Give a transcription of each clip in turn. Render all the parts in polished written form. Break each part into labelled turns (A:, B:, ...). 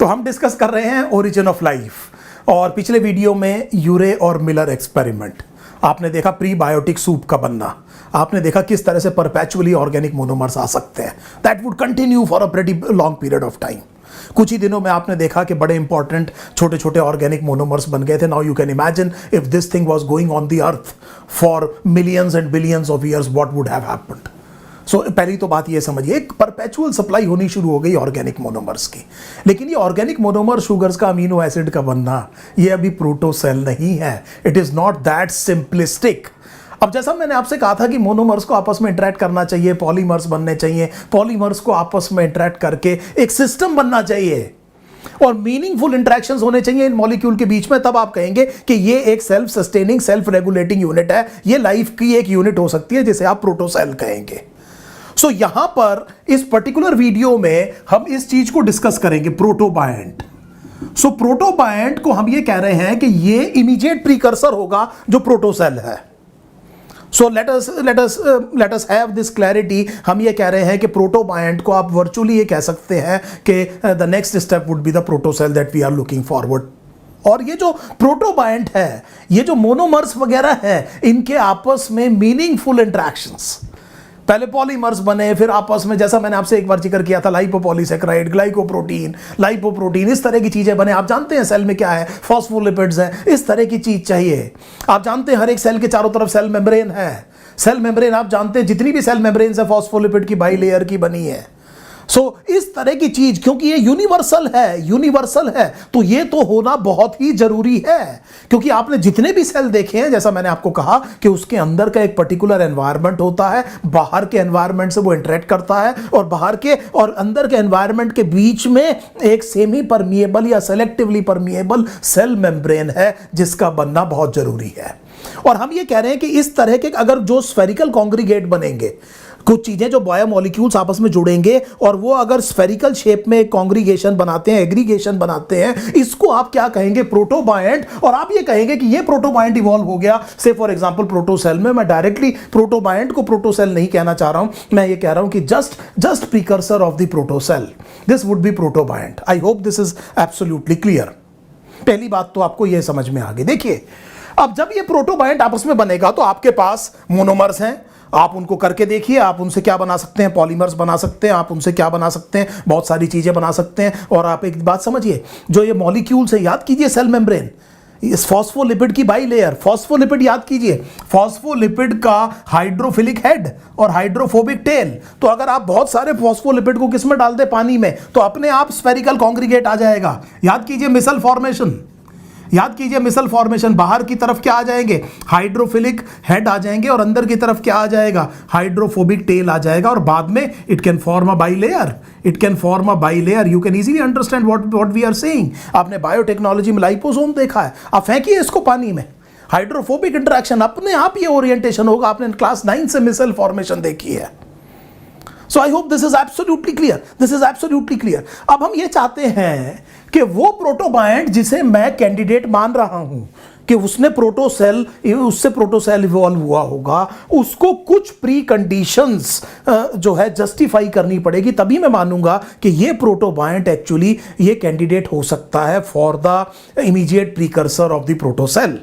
A: तो हम डिस्कस कर रहे हैं ओरिजिन ऑफ लाइफ और पिछले वीडियो में यूरे और मिलर एक्सपेरिमेंट आपने देखा, प्रीबायोटिक सूप का बनना आपने देखा, किस तरह से परपेचुअली ऑर्गेनिक मोनोमर्स आ सकते हैं that would continue for a pretty long period of time. कुछ ही दिनों में आपने देखा कि बड़े इंपॉर्टेंट छोटे छोटे ऑर्गेनिक मोनोमर्स बन गए थे। Now you can imagine if this thing was going on the earth for millions and billions of years what would have happened. So पहली तो बात ये समझिए, एक परपेचुअल सप्लाई होनी शुरू हो गई ऑर्गेनिक मोनोमर्स की। लेकिन ये ऑर्गेनिक मोनोमर शुगर्स का अमीनो एसिड का बनना ये अभी प्रोटोसेल नहीं है। It is not that simplistic. अब जैसा मैंने आपसे कहा था कि मोनोमर्स को आपस में इंटरेक्ट करना चाहिए, पॉलीमर्स बनने चाहिए, पॉलीमर्स को आपस में इंटरेक्ट करके एक सिस्टम बनना चाहिए और मीनिंगफुल इंटरेक्शंस होने चाहिए इन मॉलिक्यूल के बीच में, तब आप कहेंगे कि ये एक self sustaining self regulating unit है। ये लाइफ की एक यूनिट हो सकती है जिसे आप प्रोटोसेल कहेंगे। सो यहां पर इस पर्टिकुलर वीडियो में हम इस चीज को डिस्कस करेंगे, प्रोटोबायंट। सो प्रोटोबायंट को हम ये कह रहे हैं कि ये इमीडिएट प्रीकर्सर होगा जो प्रोटोसेल है। सो let us have this clarity. हम ये कह रहे हैं कि प्रोटोबायंट को आप वर्चुअली ये कह सकते हैं कि the next step would be the protocell that we are looking forward. और ये जो प्रोटोबायंट है, ये जो मोनोमर्स वगैरह है, इनके आपस में मीनिंगफुल इंटरेक्शंस, पहले पॉलीमर्स बने, फिर आपस में, जैसा मैंने आपसे एक बार जिक्र किया था, लाइपोपॉलीसेकेराइड, ग्लाइकोप्रोटीन, लाइपोप्रोटीन, इस तरह की चीजें बने। आप जानते हैं सेल में क्या है, फॉस्फोलिपिड्स हैं, इस तरह की चीज चाहिए। आप जानते हैं हर एक सेल के चारों तरफ सेल मेम्ब्रेन है। सेल मेम्ब्रेन आप जानते हैं जितनी भी सेल मेम्ब्रेन है फॉस्फोलिपिड की बाइलेयर की बनी है। सो इस तरह की चीज, क्योंकि ये यूनिवर्सल है, तो ये तो होना बहुत ही जरूरी है। क्योंकि आपने जितने भी सेल देखे हैं, जैसा मैंने आपको कहा कि उसके अंदर का एक पर्टिकुलर एनवायरनमेंट होता है, बाहर के एनवायरनमेंट से वो इंटरेक्ट करता है, और बाहर के और अंदर के एनवायरनमेंट के बीच में एक सेमी परमिएबल या सेलेक्टिवली परमिएबल सेल मेम्ब्रेन है जिसका बनना बहुत जरूरी है। और हम ये कह रहे हैं कि इस तरह के अगर जो स्फेरिकल कॉन्ग्रीगेट बनेंगे, कुछ चीजें जो बायोमोलिक्यूल्स आपस में जुड़ेंगे और वो अगर स्फेरिकल शेप में एक कॉन्ग्रीगेशन बनाते हैं, एग्रीगेशन बनाते हैं, इसको आप क्या कहेंगे, प्रोटोबायंट। और आप ये कहेंगे कि ये प्रोटोबायंट इवॉल्व हो गया से फॉर एग्जांपल प्रोटोसेल में। मैं डायरेक्टली प्रोटोबायंट को प्रोटोसेल नहीं कहना चाह रहा हूं, मैं ये कह रहा हूं कि just precursor of the protocell, this would be protobiont. I hope this is absolutely clear. पहली बात तो आपको ये समझ में आ गई। देखिए, अब जब ये प्रोटोबायंट आपस में बनेगा तो आपके पास मोनोमर्स हैं, आप उनको करके देखिए, आप उनसे क्या बना सकते हैं, पॉलीमर्स बना सकते हैं, आप उनसे क्या बना सकते हैं, बहुत सारी चीजें बना सकते हैं। और आप एक बात समझिए, जो ये मॉलिक्यूल्स है, याद कीजिए सेल मेम्ब्रेन, इस फॉस्फोलिपिड की बाइलेयर, फॉस्फोलिपिड याद कीजिए, फॉस्फोलिपिड का हाइड्रोफिलिक हेड और हाइड्रोफोबिक टेल। तो अगर आप बहुत सारे फॉस्फोलिपिड को किसमें डाल दे, पानी में, तो अपने आप स्फेरिकल कॉन्ग्रीगेट आ जाएगा। याद कीजिए मिसल फॉर्मेशन, याद कीजिए मिसल फॉर्मेशन। बाहर की तरफ क्या आ जाएंगे, हाइड्रोफिलिक हेड आ जाएंगे, और अंदर की तरफ क्या आ जाएगा, हाइड्रोफोबिक टेल आ जाएगा। और बाद में it can form a bilayer, you can easily understand what we are saying. आपने बायोटेक्नोलॉजी में लाइपोसोम देखा है, आप फेंकिए इसको पानी में, हाइड्रोफोबिक इंटरेक्शन, अपने आप ये ओरिएंटेशन होगा। आपने क्लास 9 से मिसल फॉर्मेशन देखी है। So I hope this is absolutely clear. अब हम ये चाहते हैं कि वो प्रोटोबायंट जिसे मैं कैंडिडेट मान रहा हूं कि उससे प्रोटोसेल इवॉल्व हुआ होगा, उसको कुछ प्री कंडीशंस जो है जस्टिफाई करनी पड़ेगी, तभी मैं मानूंगा कि ये प्रोटोबायंट एक्चुअली ये कैंडिडेट हो सकता है for the immediate precursor of the protocell.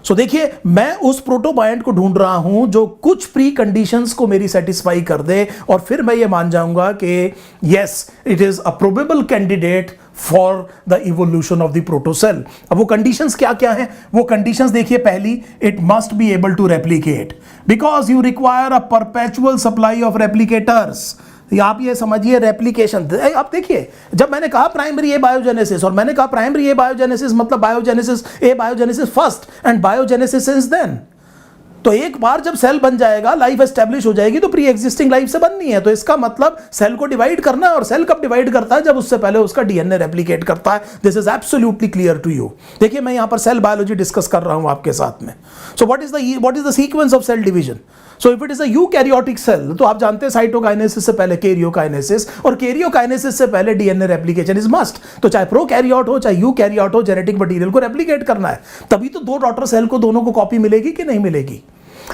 A: So देखिए, मैं उस प्रोटोबायंट को ढूंढ रहा हूं जो कुछ प्री कंडीशंस को मेरी सेटिस्फाई कर दे, और फिर मैं ये मान जाऊंगा कि yes, it is a probable candidate for the evolution of the protocell. अब वो कंडीशंस क्या क्या हैं, वो कंडीशंस देखिए। पहली, it must be able to replicate because you require a perpetual supply of replicators. आप ये समझिए, रेप्लिकेशन। आप देखिए, जब मैंने कहा प्राइमरी ए बायोजेनेसिस, और मैंने कहा प्राइमरी ए बायोजेनेसिस मतलब biogenesis first and biogenesis since then. तो एक बार जब सेल बन जाएगा, लाइफ एस्टेब्लिश हो जाएगी, तो प्री एग्जिस्टिंग लाइफ से बननी है। तो इसका मतलब सेल को डिवाइड करना है, और सेल कब डिवाइड करता है, जब उससे पहले उसका डीएनए रेप्लिकेट करता है। This is absolutely clear to you. देखिए, मैं यहां पर सेल बायोलॉजी डिस्कस कर रहा हूं आपके साथ में। So what is the sequence of cell division. So if it is a eukaryotic cell, तो आप जानते हैं साइटोकाइनेसिस से पहले कैरियोकाइनेसिस, और कैरियोकाइनेसिस से पहले डीएनए रेप्लिकेशन इज मस्ट। तो चाहे प्रोकैरियोट हो चाहे यूकैरियोट हो, जेनेटिक मटेरियल को रेप्लिकेट करना है, तभी तो दो डॉटर सेल को दोनों को कॉपी मिलेगी कि नहीं मिलेगी।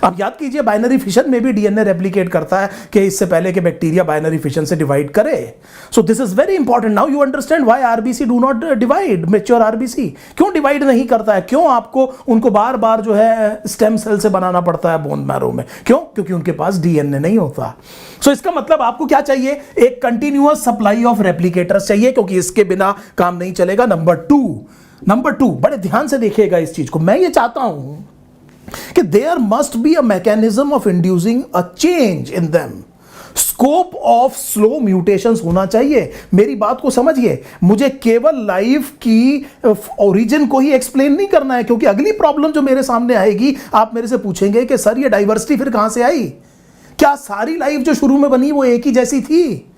A: आप याद कीजिए बाइनरी फिशन में भी डीएनए रेप्लिकेट करता है कि इससे पहले कि बैक्टीरिया बाइनरी फिशन से डिवाइड करे. So this is very important. Now you understand why RBC do not divide. Mature RBC क्यों डिवाइड नहीं करता है, क्यों आपको उनको बार बार जो है स्टेम सेल से बनाना पड़ता है बोन मैरो में, क्यों? क्योंकि उनके पास डीएनए नहीं होता. सो इसका मतलब आपको क्या चाहिए, एक कंटिन्यूअस सप्लाई ऑफ रेप्लिकेटर्स चाहिए, क्योंकि इसके बिना काम नहीं चलेगा. नंबर टू बड़े ध्यान से देखिएगा इस चीज को. मैं ये चाहता हूं कि there must be a mechanism of inducing a change in them. Scope of slow mutations होना चाहिए. मेरी बात को समझिए, मुझे केवल लाइफ की ओरिजिन को ही एक्सप्लेन नहीं करना है, क्योंकि अगली प्रॉब्लम जो मेरे सामने आएगी, आप मेरे से पूछेंगे कि सर ये डाइवर्सिटी फिर कहां से आई? क्या सारी लाइफ जो शुरू में बनी वो एक ही जैसी थी?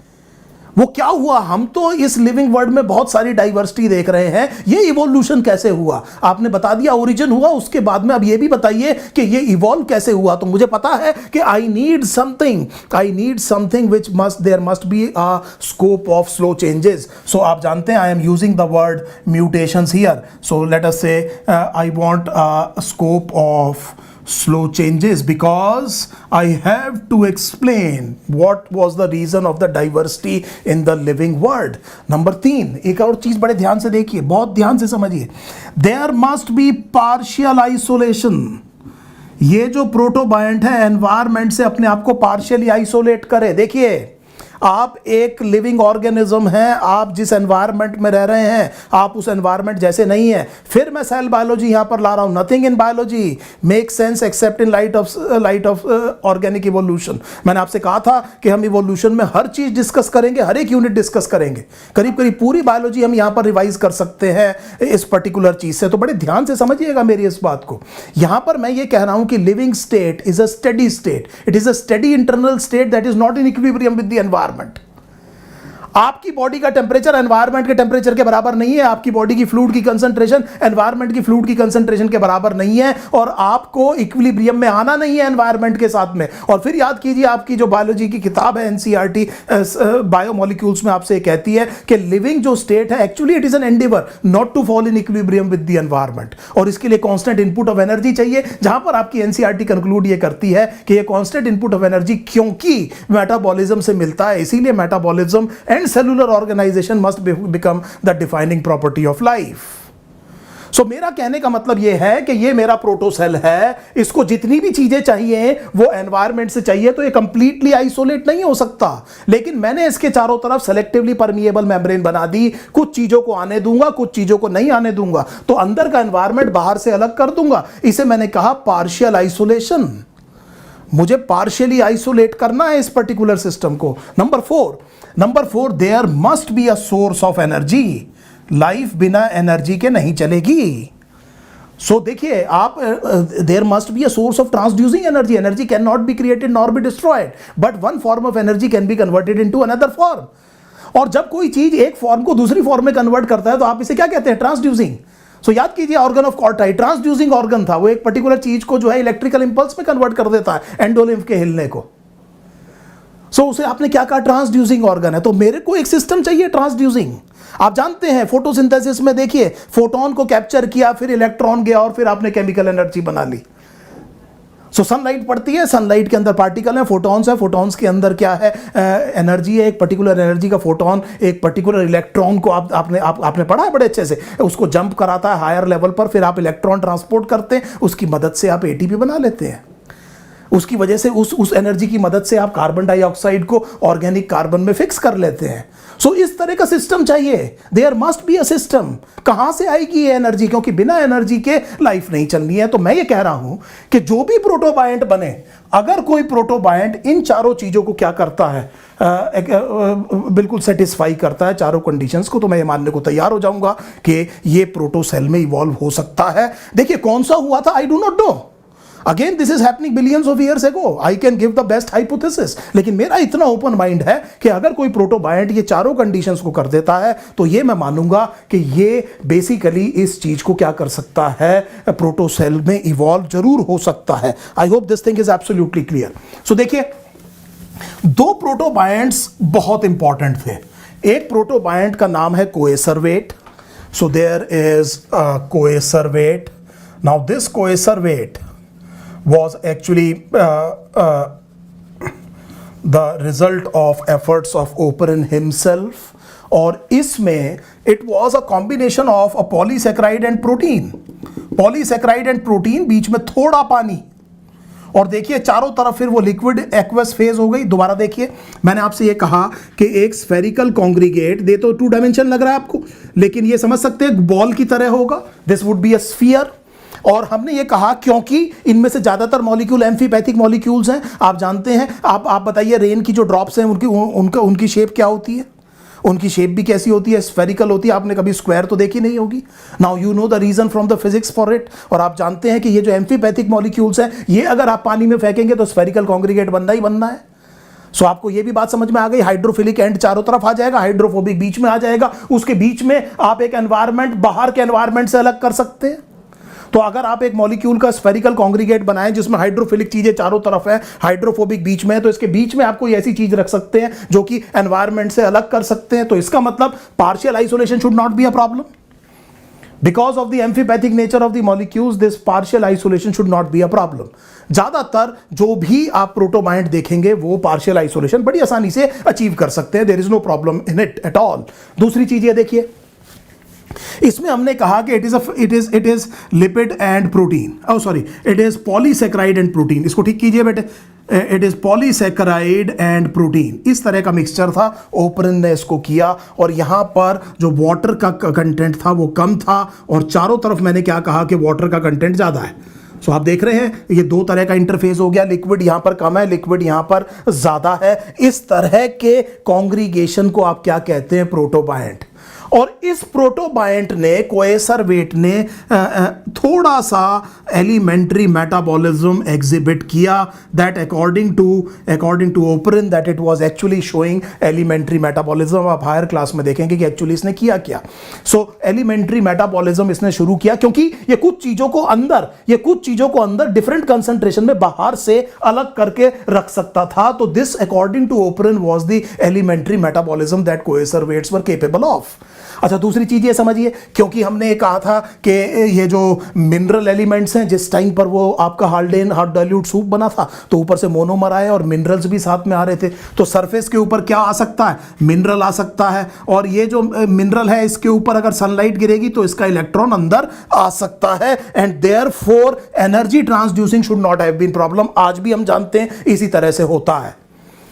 A: वो क्या हुआ? हम तो इस लिविंग वर्ल्ड में बहुत सारी डाइवर्सिटी देख रहे हैं. ये इवोल्यूशन कैसे हुआ? आपने बता दिया ओरिजिन हुआ, उसके बाद में अब ये भी बताइए कि ये इवॉल्व कैसे हुआ. तो मुझे पता है कि I need something which must there must be a scope of slow changes. So आप जानते हैं I am using the word mutations here. So let us say I want a scope of slow changes because I have to explain what was the reason of the diversity in the living world. Number 3, एक और चीज बड़े ध्यान से देखिए, बहुत ध्यान से समझिए. There must be partial isolation. ये जो प्रोटोबायंट है एनवायरमेंट से अपने आप को पार्शियली आइसोलेट करे. देखिए आप एक लिविंग ऑर्गेनिज्म हैं, आप जिस एनवायरनमेंट में रह रहे हैं आप उस एनवायरनमेंट जैसे नहीं है. फिर मैं सेल बायोलॉजी यहां पर ला रहा हूं. Nothing in biology make sense accept in light of organic evolution. मैंने आपसे कहा था कि हम इवोल्यूशन में हर चीज डिस्कस करेंगे, हर एक यूनिट डिस्कस करेंगे. करीब करीब पूरी बायोलॉजी हम यहां पर रिवाइज कर सकते हैं इस पर्टिकुलर चीज से. तो बड़े ध्यान से समझिएगा मेरी इस बात को. यहां पर मैं ये कह रहा हूं कि living state is a steady state. It is a steady internal state that is not in equilibrium with the environment. आपकी बॉडी का टेम्परेचर एनवायरनमेंट के टेम्परेचर के बराबर नहीं है. आपकी बॉडी की फ्लूइड की कंसंट्रेशन एनवायरनमेंट की फ्लूइड की कंसंट्रेशन के बराबर नहीं है, और आपको इक्विलिब्रियम में आना नहीं है एनवायरनमेंट के साथ में. और फिर याद कीजिए आपकी जो बायोलॉजी की किताब है एनसीईआरटी बायोमोलिक्यूल्स में आपसे कहती है कि लिविंग जो स्टेट है actually it is an endeavour not to fall in equilibrium with the environment. और इसके लिए कांस्टेंट इनपुट ऑफ एनर्जी चाहिए, जहां पर आपकी एनसीईआरटी कंक्लूड ये करती है कि ये कांस्टेंट इनपुट ऑफ एनर्जी क्योंकि मेटाबॉलिज्म से मिलता है, इसीलिए metabolism and cellular organization must become the defining property of life. So मेरा कहने का मतलब यह है कि ये मेरा प्रोटोसेल है, इसको जितनी भी चीजें चाहिए वो एनवायरनमेंट से चाहिए, तो ये कंप्लीटली आइसोलेट नहीं हो सकता. लेकिन मैंने इसके चारों तरफ सेलेक्टिवली परमिएबल मेम्ब्रेन बना दी. कुछ चीजों को आने दूंगा, कुछ चीजों को नहीं आने दूंगा, तो अंदर का एनवायरनमेंट बाहर से अलग कर दूंगा. इसे मैंने कहा पार्शियल आइसोलेशन. मुझे पार्शियली आइसोलेट करना है इस पर्टिकुलर सिस्टम को. Number 4 there must be a source of energy. Life बिना एनर्जी के नहीं चलेगी. सो देखिए आप there must be a source of transducing energy. Energy can not be created nor be destroyed, but one form of energy can be converted into another form. और जब कोई चीज एक फॉर्म को दूसरी फॉर्म में कन्वर्ट करता है तो आप इसे क्या कहते हैं? ट्रांसड्यूसिंग. सो याद कीजिए organ of Corti transducing organ था. वो एक पर्टिकुलर चीज को जो है इलेक्ट्रिकल इंपल्स में कन्वर्ट कर देता है, एंडोलिम्फ के हिलने को. सो उसे आपने क्या कहा? ट्रांसड्यूसिंग ऑर्गन है. तो मेरे को एक सिस्टम चाहिए ट्रांसड्यूसिंग. आप जानते हैं फोटोसिंथेसिस में देखिए फोटोन को कैप्चर किया, फिर इलेक्ट्रॉन गया और फिर आपने केमिकल एनर्जी बना ली. सो सनलाइट पड़ती है, सनलाइट के अंदर पार्टिकल है, फोटॉन्स है, फोटॉन्स के अंदर क्या है? एनर्जी है. एक पर्टिकुलर एनर्जी का फोटोन एक पर्टिकुलर इलेक्ट्रॉन को आपने पढ़ा है बड़े अच्छे से, उसको जंप कराता है हायर लेवल पर, फिर आप इलेक्ट्रॉन ट्रांसपोर्ट करते हैं, उसकी मदद से आप एटीपी बना लेते हैं. उसकी वजह से उस एनर्जी की मदद से आप कार्बन डाइऑक्साइड को ऑर्गेनिक कार्बन में फिक्स कर लेते हैं. सो इस तरह का सिस्टम चाहिए. There must be a system. कहां से आएगी ये एनर्जी? क्योंकि बिना एनर्जी के लाइफ नहीं चलनी है. तो मैं ये कह रहा हूं कि जो भी प्रोटोबायंट बने, अगर कोई प्रोटोबायंट इन चारों चीजों को क्या करता है, बिल्कुल सेटिस्फाई करता है चारों कंडीशंस को, तो मैं ये मानने को तैयार हो जाऊंगा कि ये प्रोटोसेल में इवॉल्व हो सकता है. देखिए कौन सा हुआ था I do not know. Again this is happening billions of years ago. I can give the best hypothesis, लेकिन मेरा इतना ओपन माइंड है कि अगर कोई प्रोटोबायंट ये चारों कंडीशंस को कर देता है तो ये मैं मानूंगा कि ये बेसिकली इस चीज को क्या कर सकता है, प्रोटोसेल में इवॉल्व जरूर हो सकता है. I hope this thing is absolutely clear. So देखिए दो प्रोटोबायंट्स बहुत इंपॉर्टेंट थे. एक प्रोटोबायंट का नाम है coacervate. So there is coacervate. Now this coacervate was actually the result of efforts of Oparin himself, और इसमें it was a combination of a polysaccharide and protein. Polysaccharide and protein, बीच में थोड़ा पानी, और देखिए चारों तरफ फिर वो लिक्विड एक्वस फेज हो गई। दोबारा देखिए, मैंने आपसे ये कहा कि एक स्फेरिकल कॉन्ग्रीगेट दे तो 2 डायमेंशन लग रहा है आपको, लेकिन ये समझ सकते हैं बॉल की तरह होगा, this would be a sphere. और हमने ये कहा क्योंकि इनमें से ज्यादातर मॉलिक्यूल एम्फीपैथिक मॉलिक्यूल्स हैं। आप जानते हैं, आप बताइए रेन की जो ड्रॉप्स हैं उनकी शेप क्या होती है? उनकी शेप भी कैसी होती है? स्फेरिकल होती है। आपने कभी स्क्वायर तो देखी नहीं होगी। Now you know the reason from the physics for it. और आप जानते हैं कि ये जो एम्फीपैथिक मॉलिक्यूल्स हैं, ये अगर आप पानी में फेंकेंगे तो स्फेरिकल कॉन्ग्रीगेट बनना ही बनना है। सो आपको ये भी बात समझ में आ गई, हाइड्रोफिलिक एंड चारों तरफ आ जाएगा, हाइड्रोफोबिक बीच में आ जाएगा, उसके बीच में आप एक एनवायरमेंट बाहर के एनवायरमेंट से अलग कर सकते हैं। तो अगर आप एक मॉलिक्यूल का स्फेरिकल कॉन्ग्रीगेट बनाएं जिसमें हाइड्रोफिलिक चीजें चारों तरफ है, हाइड्रोफोबिक बीच में है, तो इसके बीच में आप कोई ऐसी चीज रख सकते हैं जो कि एनवायरमेंट से अलग कर सकते हैं। तो इसका मतलब partial isolation should not be a problem. Because of the amphipathic nature of the molecules, this partial isolation should not be a problem. ज्यादातर जो भी आप प्रोटोबायंट देखेंगे वो पार्शियल आइसोलेशन बड़ी आसानी से अचीव कर सकते हैं। There is no problem in it at all. दूसरी चीज ये देखिए, इसमें हमने कहा कि it is lipid and protein, sorry it is polysaccharide and protein. इसको ठीक कीजिए बेटे, it is polysaccharide and protein. इस तरह का मिक्सचर था, ओपरन ने इसको किया, और यहां पर जो वाटर का कंटेंट था वो कम था, और चारों तरफ मैंने क्या कहा कि वाटर का कंटेंट ज्यादा है। सो आप देख रहे हैं ये 2 तरह का इंटरफेस हो गया, लिक्विड यहां पर कम है, लिक्विड यहां पर ज्यादा है। इस तरह के कॉन्ग्रीगेशन को आप क्या कहते हैं? प्रोटोबायंट। और इस प्रोटोबायंट ने, कोएसरवेट ने थोड़ा सा एलिमेंट्री मेटाबॉलिज्म एग्जिबिट किया, that according to Oparin that it was actually showing elementary metabolism. आप हायर क्लास में देखेंगे कि एक्चुअली इसने किया क्या। सो एलिमेंट्री मेटाबॉलिज्म इसने शुरू किया क्योंकि ये कुछ चीजों को अंदर डिफरेंट कंसंट्रेशन में बाहर से अलग करके रख सकता था। तो this according to Oparin was the elementary metabolism that coacervates were capable of. अच्छा, दूसरी चीज ये समझिए, क्योंकि हमने कहा था कि ये जो मिनरल एलिमेंट्स हैं, जिस टाइम पर वो आपका हाल्डेन हॉट डाइल्यूट सूप बना था तो ऊपर से मोनोमर आए और मिनरल्स भी साथ में आ रहे थे। तो सरफेस के ऊपर क्या आ सकता है? मिनरल आ सकता है, और ये जो मिनरल है इसके ऊपर अगर सनलाइट गिरेगी तो इसका इलेक्ट्रॉन अंदर आ सकता है, and therefore energy transducing should not have been problem. आज भी हम जानते हैं इसी तरह से होता है।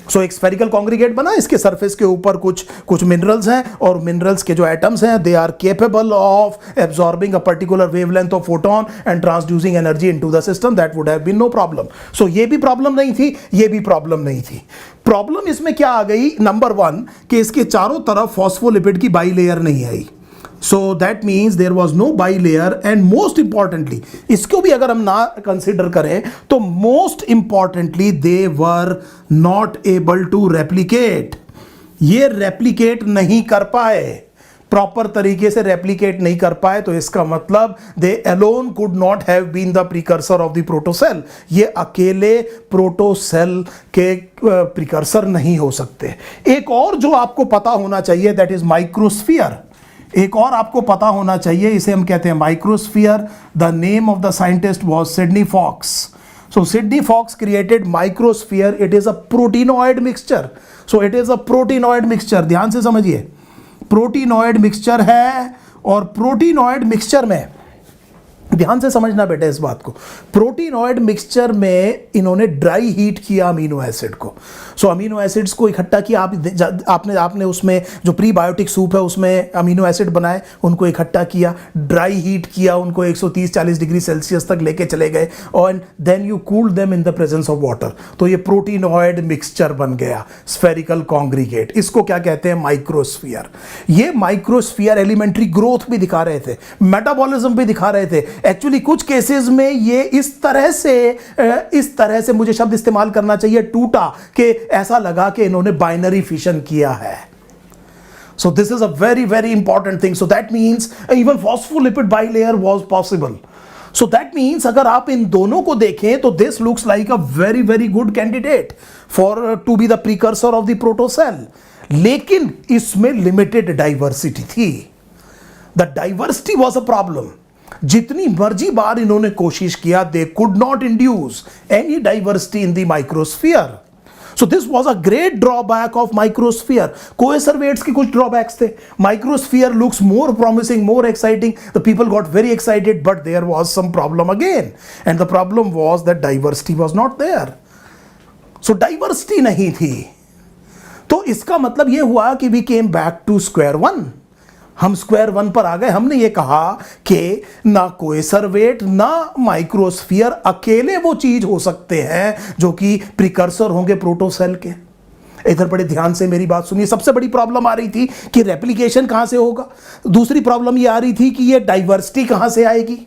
A: सो एक स्फेरिकल कॉन्ग्रीगेट बना, इसके सरफेस के ऊपर कुछ मिनरल्स हैं, और मिनरल्स के जो एटम्स हैं they are capable of absorbing a particular wavelength of photon and transducing energy into the system. That would have been no problem. So ये भी प्रॉब्लम नहीं थी, ये भी प्रॉब्लम नहीं थी। प्रॉब्लम इसमें क्या आ गई? नंबर 1 कि इसके चारों तरफ फॉस्फोलिपिड की बाई लेयर नहीं आई। So that means there was no bilayer, and most importantly, इसको भी अगर हम ना कंसिडर करें तो most importantly they were not able to replicate। ये रेप्लिकेट नहीं कर पाए, प्रॉपर तरीके से रेप्लिकेट नहीं कर पाए। तो इसका मतलब they alone could not have been the precursor of the protocell. ये अकेले प्रोटोसेल के प्रिकर्सर नहीं हो सकते। एक और जो आपको पता होना चाहिए, दैट इज माइक्रोस्फीयर। एक और आपको पता होना चाहिए, इसे हम कहते हैं microsphere. The name of the scientist was Sidney Fox. So Sidney Fox created microsphere. It is a proteinoid mixture. So it is a proteinoid mixture, ध्यान से समझिए, प्रोटीनॉइड मिक्सचर है। और प्रोटीनॉइड मिक्सचर में ध्यान से समझना बेटा इस बात को, प्रोटीनॉइड मिक्सचर में इन्होंने ड्राई हीट किया अमीनो एसिड को। सो अमीनो एसिड्स को इकट्ठा किया। आपने उसमें जो प्रीबायोटिक सूप है उसमें अमीनो एसिड बनाए, उनको इकट्ठा किया, ड्राई हीट किया, उनको 130-40 डिग्री सेल्सियस तक लेके चले गए, और then you cooled them in the presence of water. तो ये प्रोटीनॉइड मिक्सचर बन गया, स्फेरिकल कॉन्ग्रीगेट। इसको क्या कहते हैं? माइक्रोस्फीयर। ये माइक्रोस्फीयर एलिमेंट्री ग्रोथ भी दिखा रहे थे, मेटाबॉलिज्म भी दिखा रहे थे। एक्चुअली कुछ केसेस में ये इस तरह से मुझे शब्द इस्तेमाल करना चाहिए, टूटा, कि ऐसा लगा कि इन्होंने बाइनरी फिशन किया है। So this is a very, very important thing. So that means even phospholipid bilayer was possible. So that means अगर आप इन दोनों को देखें तो this looks like a very, very good candidate for to be the precursor of the protocell. लेकिन इसमें limited diversity थी. The diversity was a problem. जितनी मर्जी बार इन्होंने कोशिश किया, they could not induce any diversity in the microsphere. So this was a great drawback of microsphere. Coacervates के कुछ drawbacks थे. Microsphere looks more promising, more exciting. The people got very excited, but there was some problem again. And the problem was that diversity was not there. So diversity नहीं थी. तो इसका मतलब ये हुआ कि we came back to square one. हम square one पर आ गए. हमने ये कहा कि ना कोएसरवेट ना माइक्रोस्फीयर अकेले वो चीज हो सकते हैं जो कि प्रिकर्सर होंगे प्रोटोसेल के. इधर बड़े ध्यान से मेरी बात सुनिए. सबसे बड़ी प्रॉब्लम आ रही थी कि रेप्लिकेशन कहां से होगा. दूसरी प्रॉब्लम ये आ रही थी कि ये डाइवर्सिटी कहां से आएगी.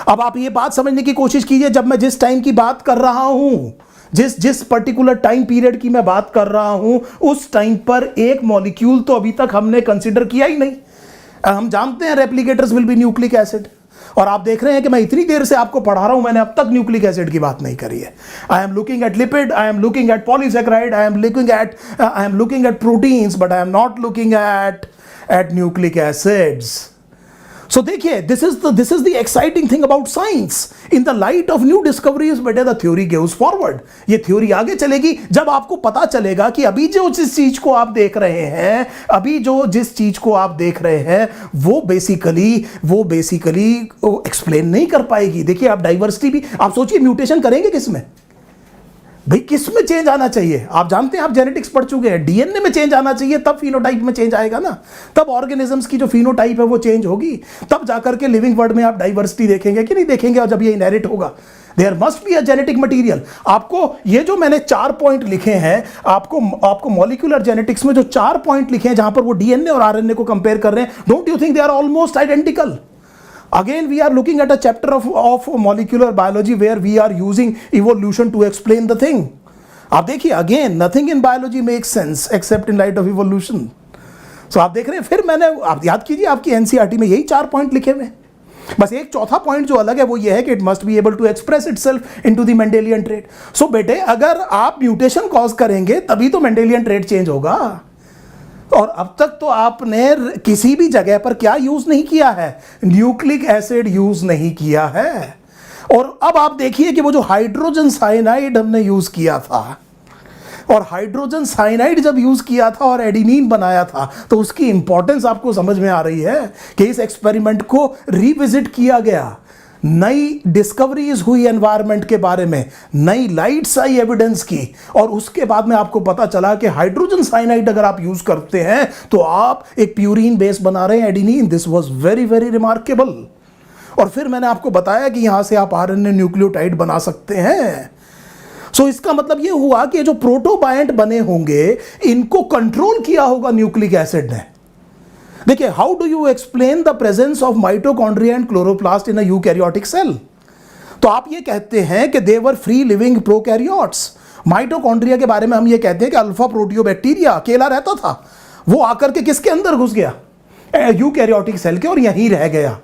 A: अब आप ये बात समझने की कोशिश कीजिए, जब मैं जिस टाइम की बात कर रहा हूं, जिस पर्टिकुलर टाइम पीरियड की मैं बात कर रहा हूं, उस टाइम पर एक मॉलिक्यूल तो अभी तक हमने कंसिडर किया ही नहीं. हम जानते हैं रेप्लिकेटर्स विल बी न्यूक्लिक एसिड, और आप देख रहे हैं कि मैं इतनी देर से आपको पढ़ा रहा हूं, मैंने अब तक न्यूक्लिक एसिड की बात नहीं करी है. I am looking at lipid, I am looking at polysaccharide, I am looking at proteins, but I am not looking at nucleic acids. So देखिए, this is the exciting thing about science. In the light of new discoveries, बेटे the theory goes forward. ये theory आगे चलेगी जब आपको पता चलेगा कि अभी जिस चीज को आप देख रहे हैं, जिस चीज को आप देख रहे हैं, वो बेसिकली एक्सप्लेन नहीं कर पाएगी. देखिए, आप डाइवर्सिटी भी आप सोचिए, म्यूटेशन करेंगे किसमें भाई, किस में चेंज आना चाहिए. आप जानते हैं, आप जेनेटिक्स पढ़ चुके हैं, डीएनए में चेंज आना चाहिए, तब फिनोटाइप में चेंज आएगा ना. तब ऑर्गेनिजम्स की जो फिनोटाइप है वो चेंज होगी, तब जाकर के लिविंग वर्ल्ड में आप डाइवर्सिटी देखेंगे कि नहीं देखेंगे. और जब ये इनहेरिट होगा, there must be a genetic material. आपको ये जो मैंने 4 पॉइंट लिखे हैं, आपको मॉलिक्यूलर जेनेटिक्स में जो 4 पॉइंट लिखे हैं, जहां पर वो डीएनए और आरएनए को कंपेयर कर रहे हैं, don't you think they are almost identical. Again, we are looking at a chapter of molecular biology where we are using evolution to explain the thing. आप देखिए, again, nothing in biology makes sense except in light of evolution. So आप देख रहे हैं, फिर आप याद कीजिए, आपकी एनसीईआरटी में यही 4 पॉइंट लिखे हुए हैं. बस एक चौथा पॉइंट जो अलग है वो ये है कि it must be able to express itself into the Mendelian trait. So बेटे, अगर आप म्यूटेशन कॉज करेंगे तभी तो मेंडेलियन ट्रेट चेंज होगा. और अब तक तो आपने किसी भी जगह पर क्या यूज नहीं किया है, न्यूक्लिक एसिड यूज नहीं किया है. और अब आप देखिए कि वो जो हाइड्रोजन साइनाइड हमने यूज किया था, और हाइड्रोजन साइनाइड जब यूज किया था और एडिनिन बनाया था, तो उसकी इंपॉर्टेंस आपको समझ में आ रही है कि इस एक्सपेरिमेंट को रिविजिट किया गया. नई डिस्कवरीज हुई एनवायरनमेंट के बारे में, नई लाइट्स आई एविडेंस की, और उसके बाद में आपको पता चला कि हाइड्रोजन साइनाइड अगर आप यूज करते हैं तो आप एक प्यूरिन बेस बना रहे हैं, adenine. This was very very remarkable. और फिर मैंने आपको बताया कि यहां से आप आरएनए न्यूक्लियोटाइड बना सकते हैं. सो इसका मतलब यह हुआ कि जो प्रोटोबायंट बने होंगे, इनको कंट्रोल किया होगा न्यूक्लिक एसिड ने. देखिए, how do you explain the presence of mitochondria and chloroplast in a eukaryotic cell. तो आप ये कहते हैं कि they were free living prokaryotes. Mitochondria के बारे में हम ये कहते हैं कि अल्फा प्रोटियोबैक्टीरिया अकेला रहता था, वो आकर के किसके अंदर घुस गया, यूकैरियोटिक सेल के, और यहीं रह गया.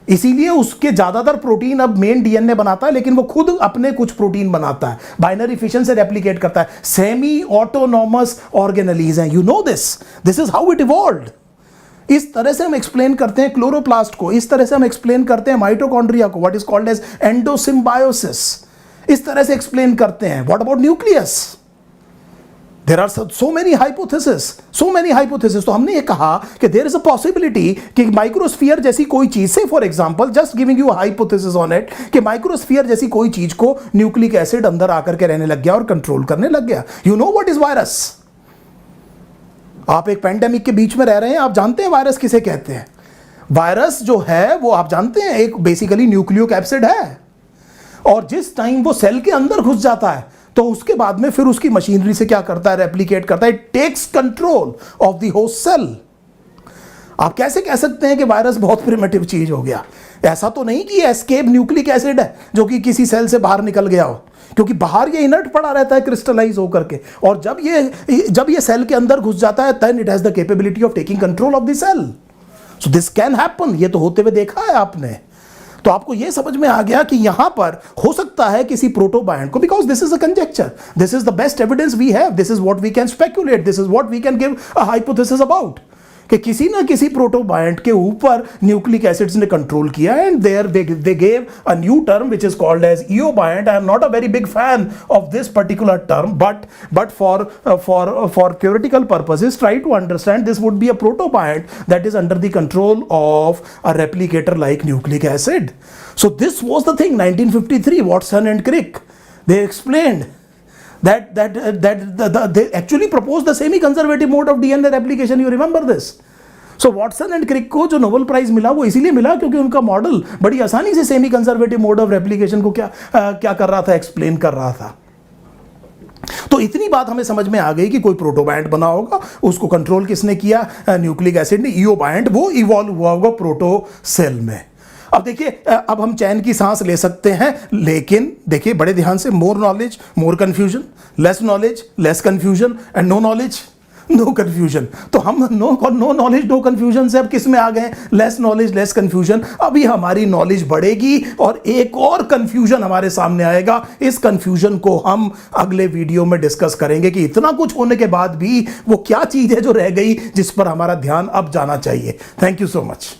A: इसीलिए उसके ज्यादातर प्रोटीन अब मेन डीएनए बनाता है, लेकिन वो खुद अपने कुछ प्रोटीन बनाता है, बाइनरी फिशन से रेप्लिकेट करता है. सेमी ऑटोनॉमस ऑर्गेनेलीज हैं. You know this is how it evolved. इस तरह से हम एक्सप्लेन करते हैं क्लोरोप्लास्ट को, इस तरह से हम एक्सप्लेन करते हैं माइटोकॉन्ड्रिया को, what is called as endosymbiosis. इस तरह से एक्सप्लेन करते हैं. What about nucleus? There are so many hypothesis. तो हमने ये कहा कि देयर इज अ पॉसिबिलिटी कि माइक्रोस्फीयर जैसी कोई चीज से, for example, just giving you hypothesis on it, कि माइक्रोस्फीयर जैसी कोई चीज को न्यूक्लिक एसिड अंदर आकर के रहने लग गया और कंट्रोल करने लग गया. You know what is virus? आप एक पैंडेमिक के बीच में रह रहे हैं, आप जानते हैं वायरस किसे कहते हैं. वायरस जो है वो आप जानते हैं एक बेसिकली न्यूक्लियो कैप्सिड है, और जिस टाइम वो सेल के अंदर घुस जाता है तो उसके बाद में फिर उसकी मशीनरी से क्या करता है, रेप्लिकेट करता है. It takes control of the host cell. आप कैसे कह सकते हैं कि वायरस बहुत प्रिमिटिव चीज हो गया? ऐसा तो नहीं कि एस्केप न्यूक्लिक एसिड है जो कि किसी सेल से बाहर निकल गया हो, क्योंकि बाहर ये इनर्ट पड़ा रहता है क्रिस्टलाइज होकर के, और जब ये सेल के अंदर घुस जाता है, then it has the capability of taking control of the cell. So this can happen. ये तो होते हुए देखा है आपने. तो आपको ये समझ में आ गया कि यहां पर हो सकता है किसी प्रोटोबायंट को, because this is a conjecture, this is the best evidence we have, this is what we can speculate, this is what we can give a hypothesis about, कि किसी ना किसी प्रोटोबायंट के ऊपर न्यूक्लिक एसिड्स ने control किया and there they gave a new term which is called as eobiont. I am not a very big fan of this particular term, but for theoretical purposes try to understand this would be a protobiont that is under the control of a replicator like nucleic acid. So this was the thing. 1953, Watson and Crick, they explained that they actually proposed the semi-conservative mode of DNA replication. You remember this? So Watson and Crick को जो Nobel prize मिला वो इसीलिए मिला क्योंकि उनका model बड़ी आसानी से semi conservative mode of replication को क्या कर रहा था, एक्सप्लेन कर रहा था. तो इतनी बात हमें समझ में आ गई कि कोई प्रोटोबायंट बना होगा, उसको कंट्रोल किसने किया, न्यूक्लिक एसिड ने. ईओबायंट वो इवॉल्व हुआ होगा प्रोटोसेल में. अब देखिए, अब हम चैन की सांस ले सकते हैं, लेकिन देखिए बड़े ध्यान से, more knowledge more confusion, less knowledge less confusion and no knowledge no confusion. तो हम नो नॉलेज नो कंफ्यूजन से अब किस में आ गए, लेस नॉलेज लेस कंफ्यूजन. अभी हमारी नॉलेज बढ़ेगी और एक और कंफ्यूजन हमारे सामने आएगा. इस कंफ्यूजन को हम अगले वीडियो में डिस्कस करेंगे कि इतना कुछ होने के बाद भी वो क्या चीज है जो रह गई जिस पर हमारा ध्यान अब जाना चाहिए. Thank you so much.